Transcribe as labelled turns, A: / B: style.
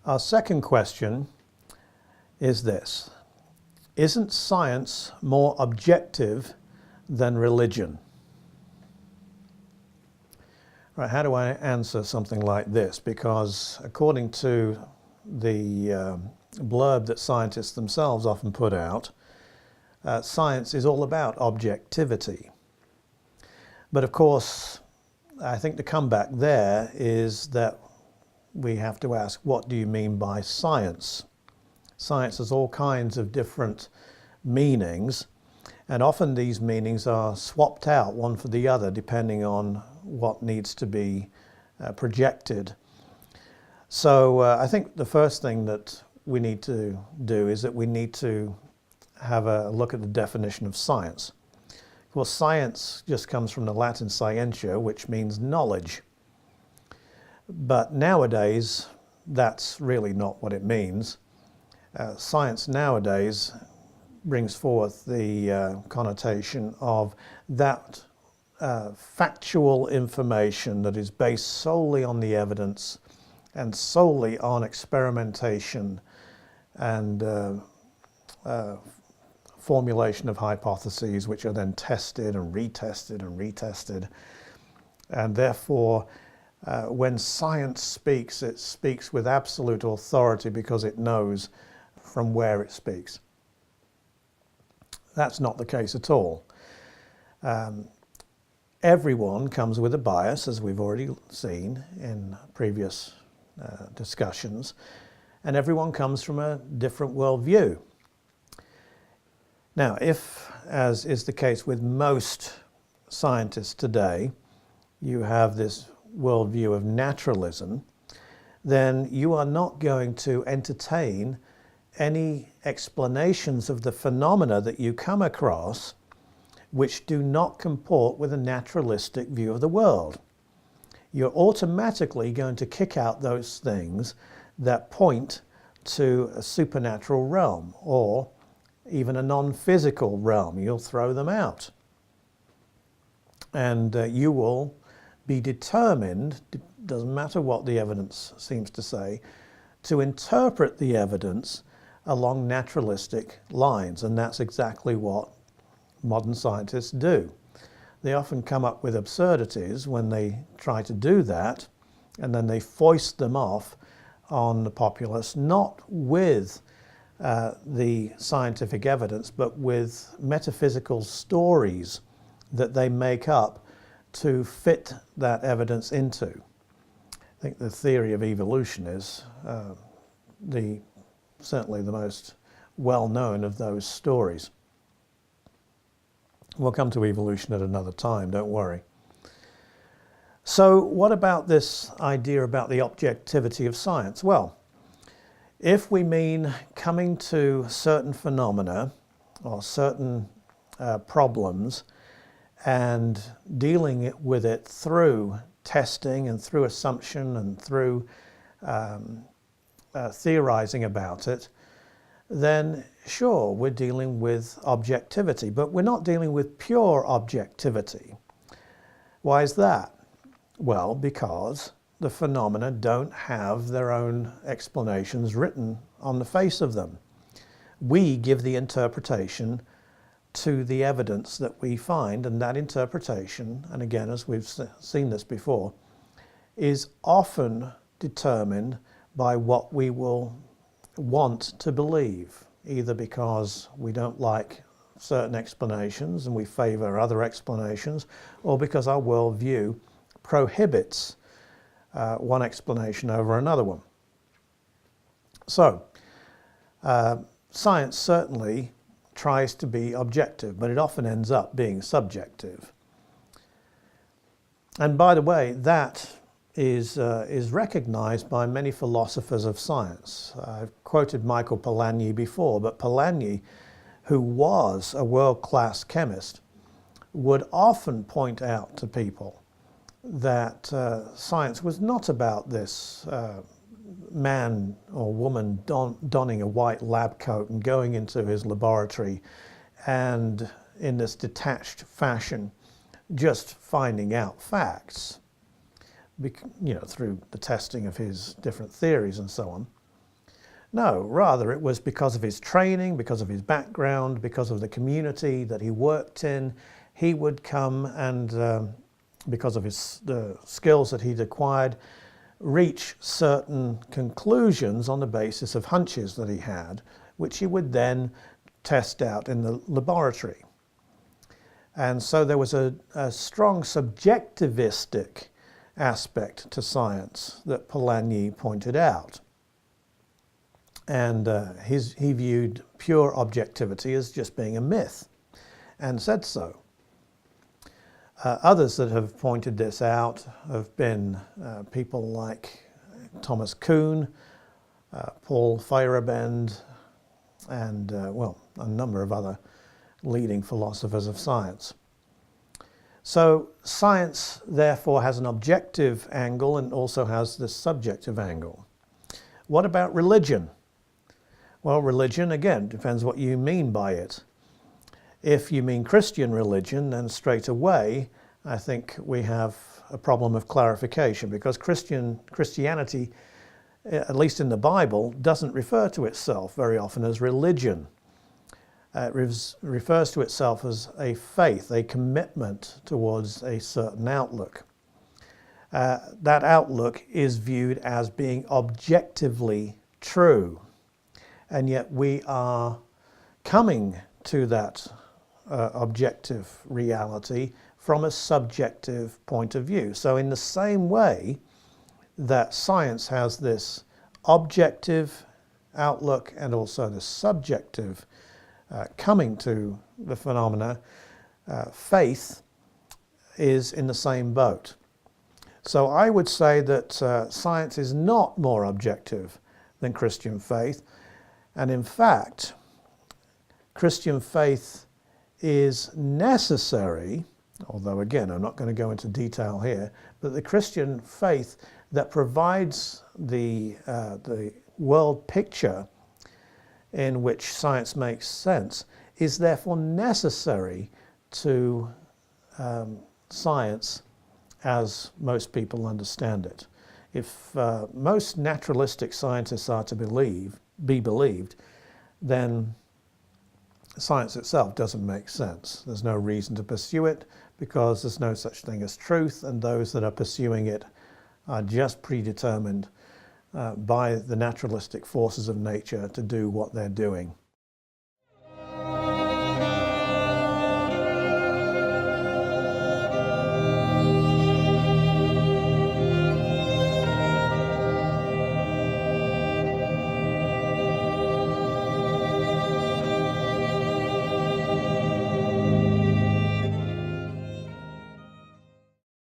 A: Our second question is this: isn't science more objective than religion? Right, how do I answer something like this? Because according to the blurb that scientists themselves often put out, science is all about objectivity. But of course, I think the comeback there is that we have to ask, what do you mean by science? Science has all kinds of different meanings, and often these meanings are swapped out one for the other depending on what needs to be projected. So I think the first thing that we need to do is that we need to have a look at the definition of science. Well, science just comes from the Latin scientia, which means knowledge. But nowadays, that's really not what it means. Science nowadays brings forth the connotation of that factual information that is based solely on the evidence and solely on experimentation and formulation of hypotheses, which are then tested and retested and retested. And therefore, when science speaks, it speaks with absolute authority because it knows from where it speaks. That's not the case at all. Everyone comes with a bias, as we've already seen in previous discussions, and everyone comes from a different worldview. Now, if, as is the case with most scientists today, you have this worldview of naturalism, then you are not going to entertain any explanations of the phenomena that you come across which do not comport with a naturalistic view of the world. You're automatically going to kick out those things that point to a supernatural realm or even a non-physical realm. You'll throw them out. And you will be determined, doesn't matter what the evidence seems to say, to interpret the evidence along naturalistic lines. And that's exactly what modern scientists do. They often come up with absurdities when they try to do that, and then they foist them off on the populace, not with the scientific evidence, but with metaphysical stories that they make up to fit that evidence into. I think the theory of evolution is certainly the most well-known of those stories. We'll come to evolution at another time, don't worry. So what about this idea about the objectivity of science? Well, if we mean coming to certain phenomena or certain problems and dealing with it through testing and through assumption and through theorizing about it, then sure, we're dealing with objectivity, but we're not dealing with pure objectivity. Why is that? Well, because the phenomena don't have their own explanations written on the face of them. We give the interpretation to the evidence that we find, and that interpretation, and again, as we've seen this before, is often determined by what we will want to believe, either because we don't like certain explanations and we favor other explanations, or because our worldview prohibits one explanation over another one. So, science certainly tries to be objective, but it often ends up being subjective. And by the way, that is recognized by many philosophers of science. I've quoted Michael Polanyi before, but Polanyi, who was a world-class chemist, would often point out to people that science was not about this man or woman donning a white lab coat and going into his laboratory and in this detached fashion just finding out facts, through the testing of his different theories and so on. No, rather it was because of his training, because of his background, because of the community that he worked in. He would come and, because of the skills that he'd acquired, reach certain conclusions on the basis of hunches that he had, which he would then test out in the laboratory. And so there was a strong subjectivistic aspect to science that Polanyi pointed out. And he viewed pure objectivity as just being a myth, and said so. Others that have pointed this out have been people like Thomas Kuhn, Paul Feyerabend, and well, a number of other leading philosophers of science. So science therefore has an objective angle and also has this subjective angle. What about religion? Well, religion, again, depends what you mean by it. If you mean Christian religion, then straight away I think we have a problem of clarification, because Christianity, at least in the Bible, doesn't refer to itself very often as religion. It refers to itself as a faith, a commitment towards a certain outlook. That outlook is viewed as being objectively true, and yet we are coming to that objective reality from a subjective point of view. So in the same way that science has this objective outlook and also the subjective coming to the phenomena, faith is in the same boat. So I would say that science is not more objective than Christian faith, and in fact Christian faith is necessary, although again I'm not going to go into detail here, but the Christian faith that provides the world picture in which science makes sense is therefore necessary to science as most people understand it. If most naturalistic scientists are to be believed, then science itself doesn't make sense. There's no reason to pursue it because there's no such thing as truth, and those that are pursuing it are just predetermined by the naturalistic forces of nature to do what they're doing.